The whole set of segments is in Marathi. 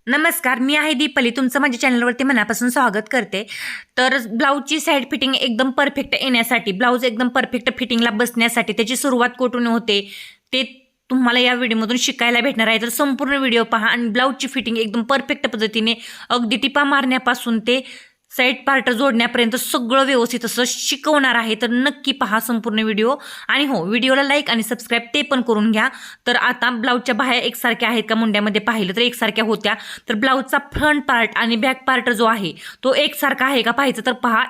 नमस्कार, मी आहे दीपाली. तुमचं माझ्या चॅनलवरती मनापासून स्वागत करते. तर ब्लाऊजची साईड फिटिंग एकदम परफेक्ट येण्यासाठी, ब्लाऊज एकदम परफेक्ट फिटिंगला बसण्यासाठी त्याची सुरुवात कुठून होते ते तुम्हाला या व्हिडिओमधून शिकायला भेटणार आहे. तर संपूर्ण व्हिडिओ पहा आणि ब्लाऊजची फिटिंग एकदम परफेक्ट पद्धतीने अगदी टिपा मारण्यापासून ते साईड पार्ट जोडण्यापर्यंत सगळं व्यवस्थित असं शिकवणार आहे. तर नक्की पहा संपूर्ण व्हिडिओ. आणि हो, व्हिडिओला लाईक आणि सबस्क्राईब ते पण करून घ्या. तर आता ब्लाऊजच्या बाह्या एकसारख्या आहेत का मुंड्यामध्ये पाहिलं तर एकसारख्या होत्या. तर ब्लाऊजचा फ्रंट पार्ट आणि बॅक पार्ट जो आहे तो एकसारखा आहे का पाहायचं. तर पहा,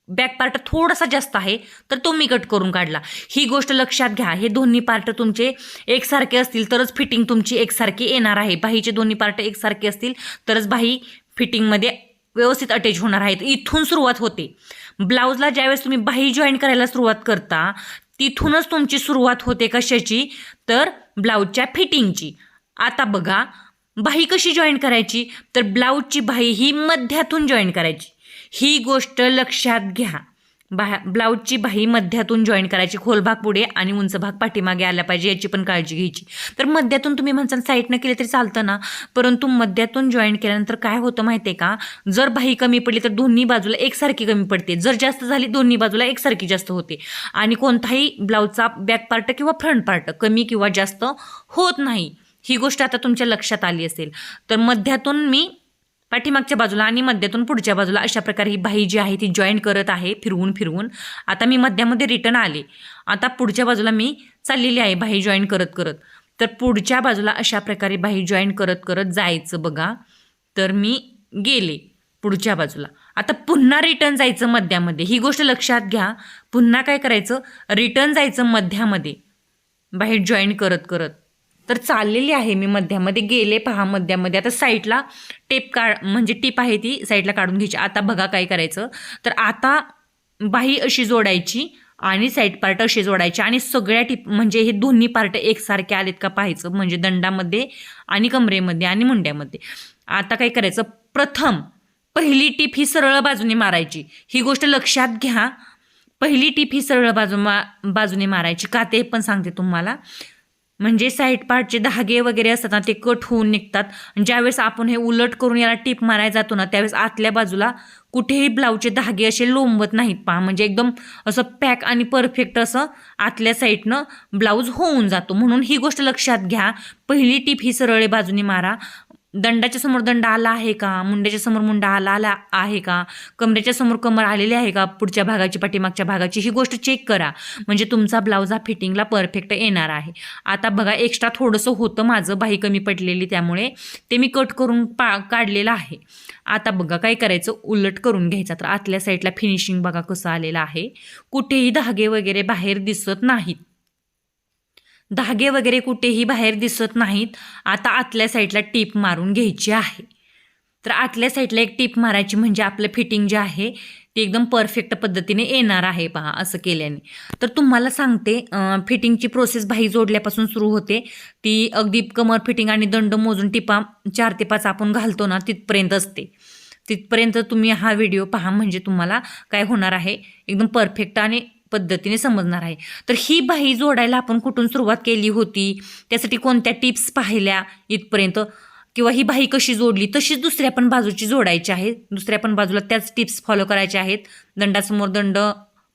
बॅक पार्ट थोडासा जास्त आहे तर तो मी कट करून काढला. ही गोष्ट लक्षात घ्या. हे दोन्ही पार्ट तुमचे एकसारखे असतील तरच फिटिंग तुमची एकसारखी येणार आहे. बाहीचे दोन्ही पार्ट एकसारखे असतील तरच बाही फिटिंगमध्ये व्यवस्थित अटॅच होणार आहेत. इथून सुरुवात होते ब्लाऊजला. ज्यावेळेस तुम्ही बाही जॉईन करायला सुरुवात करता तिथूनच तुमची सुरुवात होते. कशाची? तर ब्लाऊजच्या फिटिंगची. आता बघा, बाही कशी जॉईन करायची. तर ब्लाऊजची बाही ही मध्यातून जॉईन करायची. ही गोष्ट लक्षात घ्या. ब्लाऊजची बाही मध्यातून जॉईन करायची. खोल भाग पुढे आणि उंच भाग पाठीमागे आला पाहिजे, याची पण काळजी घ्यायची. तर मध्यातून तुम्ही म्हणसान साईडनं केले तरी चालतं ना, परंतु मध्यातून जॉईन केल्यानंतर काय होतं माहिती आहे का, जर बाही कमी पडली तर दोन्ही बाजूला एकसारखी कमी पडते. जर जास्त झाली दोन्ही बाजूला एकसारखी जास्त होते. आणि कोणताही ब्लाऊजचा बॅक पार्ट किंवा फ्रंट पार्ट कमी किंवा जास्त होत नाही. ही गोष्ट आता तुमच्या लक्षात आली असेल. तर मध्यातून मी पाठीमागच्या बाजूला आणि मध्यातून पुढच्या बाजूला अशा प्रकारे ही बाही जी आहे ती जॉईन करत आहे फिरवून फिरवून. आता मी मध्यामध्ये रिटर्न आले. आता पुढच्या बाजूला मी चाललेली आहे बाही जॉईन करत करत. तर पुढच्या बाजूला अशा प्रकारे बाही जॉईन करत करत जायचं बघा. तर मी गेले पुढच्या बाजूला. आता पुन्हा रिटर्न जायचं मध्यामध्ये. ही गोष्ट लक्षात घ्या. पुन्हा काय करायचं, रिटर्न जायचं मध्यामध्ये बाही जॉईन करत करत. तर चाललेली आहे मी मध्यामध्ये, गेले पहा मध्यामध्ये. आता साईडला टेप म्हणजे टीप आहे ती साईडला काढून घ्यायची. आता बघा काय करायचं. तर आता बाही अशी जोडायची आणि साईड पार्ट असे जोडायचे आणि सगळ्या टीप म्हणजे हे दोन्ही पार्ट एकसारखे आलेत का पाहायचं. म्हणजे दंडामध्ये आणि कमरेमध्ये आणि मुंड्यामध्ये. आता काय करायचं, प्रथम पहिली टीप ही सरळ बाजूने मारायची. ही गोष्ट लक्षात घ्या. पहिली टीप ही सरळ बाजूने मारायची. का ते पण सांगते तुम्हाला. म्हणजे साईड पार्टचे धागे वगैरे असतात ना ते कट होऊन निघतात. ज्यावेळेस आपण हे उलट करून याला टीप मारायला जातो ना त्यावेळेस आतल्या बाजूला कुठेही ब्लाऊजचे धागे असे लोंबत नाहीत पहा. म्हणजे एकदम असं पॅक आणि परफेक्ट असं आतल्या साईडनं ब्लाऊज होऊन जातो. म्हणून ही गोष्ट लक्षात घ्या. पहिली टीप ही सरळ बाजूने मारा. दंडाच्या समोर दंड आला आहे का, मुंड्याच्या समोर मुंडा आला आहे का, कमरेच्या समोर कमर आलेली आहे का, पुढच्या भागाची पाठीमागच्या भागाची, ही गोष्ट चेक करा. म्हणजे तुमचा ब्लाऊज हा फिटिंगला परफेक्ट येणार आहे. आता बघा, एक्स्ट्रा थोडंसं होतं माझं बाही कमी पडलेली, त्यामुळे ते मी कट करून काढलेलं आहे. आता बघा काय करायचं, उलट करून घ्यायचा. तर आतल्या साईडला फिनिशिंग बघा कसं आलेलं आहे. कुठेही धागे वगैरे बाहेर दिसत नाहीत. धागे वगैरे कुठेही बाहेर दिसत नाहीत. आता आतल्या साईडला टीप मारून घ्यायची आहे. तर आतल्या साईडला एक टीप मारायची म्हणजे आपलं फिटिंग जे आहे ते एकदम परफेक्ट पद्धतीने येणार आहे पहा असं केल्याने. तर तुम्हाला सांगते, फिटिंगची प्रोसेस बाही जोडल्यापासून सुरू होते. ती अगदी कमर फिटिंग आणि दंड मोजून टिपा 4 ते 5 आपण घालतो ना तिथपर्यंत असते. तिथपर्यंत तुम्ही हा व्हिडिओ पहा म्हणजे तुम्हाला काय होणार आहे, एकदम परफेक्ट आणि पद्धतीने समजणार आहे. तर ही बाही जोडायला आपण कुठून सुरुवात केली होती, त्यासाठी कोणत्या टिप्स पाहिल्या इथपर्यंत, किंवा ही बाही कशी जोडली तशीच दुसऱ्या पण बाजूची जोडायची आहे. दुसऱ्या पण बाजूला त्याच टिप्स फॉलो करायच्या आहेत. दंडासमोर दंड,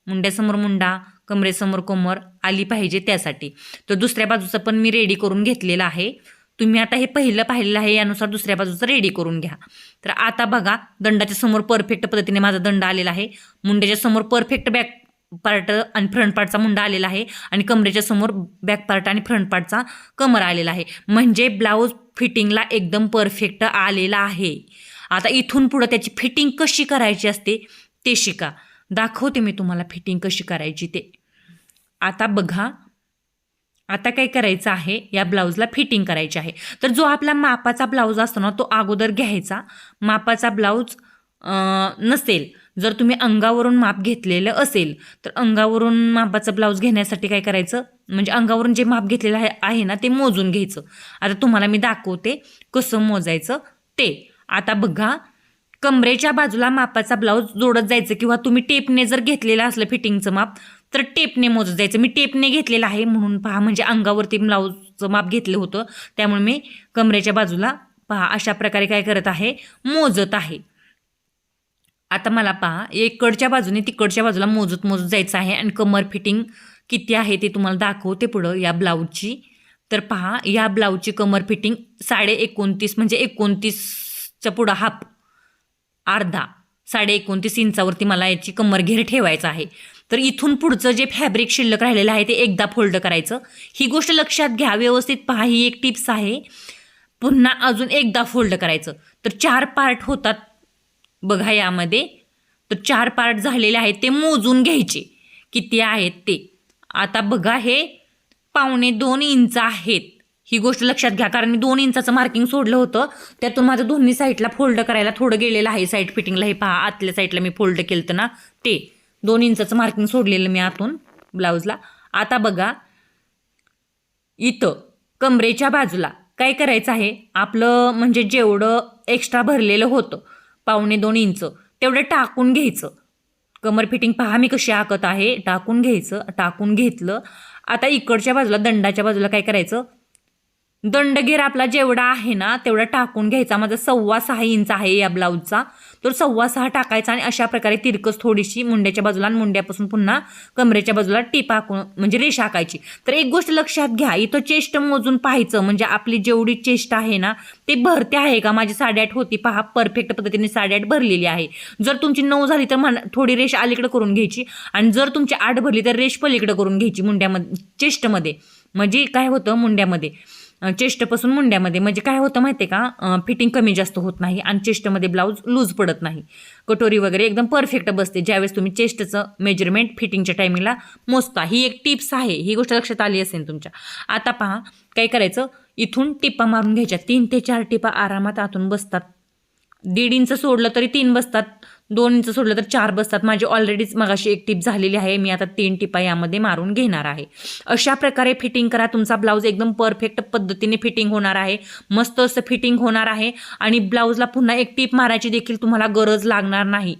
मुंड्यासमोर मुंडा, कमरेसमोर कमर आली पाहिजे त्यासाठी. तर दुसऱ्या बाजूचं पण मी रेडी करून घेतलेलं आहे. तुम्ही आता हे पहिलं पाहिलेलं आहे यानुसार दुसऱ्या बाजूचं रेडी करून घ्या. तर आता बघा, दंडाच्या समोर परफेक्ट पद्धतीने माझा दंड आलेला आहे. मुंड्याच्या समोर परफेक्ट बॅक पार्ट आणि फ्रंट पार्टचा मुंडा आलेला आहे आणि कमरेच्या समोर बॅक पार्ट आणि फ्रंट पार्टचा कमर आलेला आहे. म्हणजे ब्लाऊज फिटिंगला एकदम परफेक्ट आलेला आहे. आता इथून पुढं त्याची फिटिंग कशी करायची असते ते शिका. दाखवते मी तुम्हाला फिटिंग कशी करायची ते. आता बघा, आता काय करायचं आहे, या ब्लाऊजला फिटिंग करायची आहे. तर जो आपला मापाचा ब्लाऊज असतो ना तो अगोदर घ्यायचा. मापाचा ब्लाऊज नसेल, जर तुम्ही अंगावरून माप घेतलेलं असेल तर अंगावरून मापाचा ब्लाऊज घेण्यासाठी काय करायचं, म्हणजे अंगावरून जे माप घेतलेलं आहे ना ते मोजून घ्यायचं. आता तुम्हाला मी दाखवते कसं मोजायचं ते. आता बघा, कमरेच्या बाजूला मापाचा ब्लाऊज जोडत जायचं, किंवा तुम्ही टेपने जर घेतलेलं असलं फिटिंगचं माप तर टेपने मोजत जायचं. मी टेपने घेतलेलं आहे म्हणून पहा, म्हणजे अंगावरती ब्लाऊजचं माप घेतलं होतं त्यामुळे मी कमरेच्या बाजूला पहा अशा प्रकारे काय करत आहे, मोजत आहे. आता मला पहा इकडच्या बाजूने तिकडच्या बाजूला मोजत जायचं आहे आणि कमर फिटिंग किती आहे ते तुम्हाला दाखवते पुढं या ब्लाऊजची. तर पहा या ब्लाऊजची कमर फिटिंग 29.5 म्हणजे 29च्या पुढं हाफ अर्धा 29.5 इंचावरती मला याची कमर घेर ठेवायचा आहे. तर इथून पुढचं जे फॅब्रिक शिल्लक राहिलेलं आहे ते एकदा फोल्ड करायचं. ही गोष्ट लक्षात घ्या, व्यवस्थित पहा, ही एक टिप्स आहे. पुन्हा अजून एकदा फोल्ड करायचं. तर 4 पार्ट होतात बघा यामध्ये. तर 4 पार्ट झालेले आहेत ते मोजून घ्यायचे किती आहेत ते. आता बघा हे 1.25 इंच आहेत. ही गोष्ट लक्षात घ्या, कारण मी 2 इंचाचं मार्किंग सोडलं होतं, त्यातून माझं दोन्ही साईडला फोल्ड करायला थोडं गेलेलं आहे. साईड फिटिंगला हे पहा आतल्या साईडला मी फोल्ड केलं ना, ते 2 इंचाचं मार्किंग सोडलेलं मी आतून ब्लाऊजला. आता बघा इथं कमरेच्या बाजूला काय करायचं आहे, आपलं म्हणजे जेवढं एक्स्ट्रा भरलेलं होतं 1.25 इंच तेवढं टाकून घ्यायचं. कमर फिटिंग पहा मी कशी आखत आहे, टाकून घ्यायचं. टाकून घेतलं. आता इकडच्या बाजूला दंडाच्या बाजूला काय करायचं, दंडगेर आपला जेवढा आहे ना तेवढा टाकून घ्यायचा. माझा 6.25 इंच आहे या ब्लाऊजचा, तर 6.25 टाकायचा आणि अशा प्रकारे तिरकस थोडीशी मुंड्याच्या बाजूला आणि मुंड्यापासून पुन्हा कमरेच्या बाजूला टिप आखून म्हणजे रेषा आखायची. तर एक गोष्ट लक्षात घ्या, इथं चेस्ट मोजून पाहायचं, म्हणजे आपली जेवढी चेस्ट आहे ना ते भरते आहे का. माझी 8.5 होती पहा, परफेक्ट पद्धतीने 8.5 भरलेली आहे. जर तुमची 9 झाली तर थोडी रेष अलीकडे करून घ्यायची, आणि जर तुमची 8 भरली तर रेष पलीकडे करून घ्यायची मुंड्यामध्ये चेस्टमध्ये. म्हणजे काय होतं मुंड्यामध्ये, चेस्टपासून मुंड्यामध्ये म्हणजे काय होतं माहिती आहे का, फिटिंग कमी जास्त होत नाही आणि चेस्टमध्ये ब्लाऊज लूज पडत नाही. कटोरी वगैरे एकदम परफेक्ट बसते ज्यावेळेस तुम्ही चेस्टचं मेजरमेंट फिटिंगच्या टायमिंगला मोजता. ही एक टिप्स आहे, ही गोष्ट लक्षात आली असेल तुमच्या. आता पहा काय करायचं, इथून टिपा मारून घ्यायच्या. 3 ते 4 टिपा आरामात आतून बसतात. 1.5 इंच सोडलं तरी 3 बसतात, 2 इंच सोडलं तर 4 बसतात. माझी ऑलरेडीच मगाशी एक टिप झालेली आहे, मी आता 3 टिपा यामध्ये मारून घेणार आहे. अशा प्रकारे फिटिंग करा, तुमचा ब्लाऊज एकदम परफेक्ट पद्धतीने फिटिंग होणार आहे. मस्त असं फिटिंग होणार आहे आणि ब्लाऊजला पुन्हा एक टिप मारायची देखील तुम्हाला गरज लागणार नाही.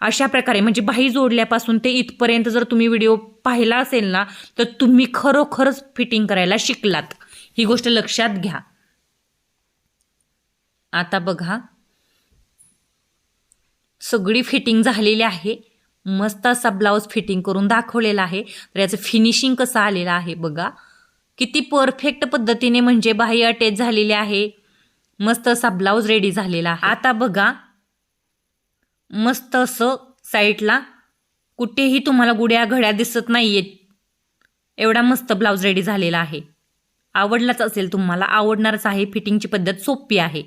अशा प्रकारे म्हणजे बाही जोडल्यापासून ते इथपर्यंत जर तुम्ही व्हिडिओ पाहिला असेल ना तर तुम्ही खरोखरच फिटिंग करायला शिकलात. ही गोष्ट लक्षात घ्या. आता बघा सगळी फिटिंग झालेली आहे. मस्त असा ब्लाऊज फिटिंग करून दाखवलेला आहे. तर याचं फिनिशिंग कसं आलेलं आहे बघा, किती परफेक्ट पद्धतीने म्हणजे बाही अटॅच झालेली आहे. मस्त असा ब्लाऊज रेडी झालेला आहे. आता बघा मस्त असं साईडला कुठेही तुम्हाला गुड्या घड्या दिसत नाहीयेत, एवढा मस्त ब्लाऊज रेडी झालेला आहे. आवडलाच असेल तुम्हाला, आवडणारच आहे. फिटिंगची पद्धत सोपी आहे.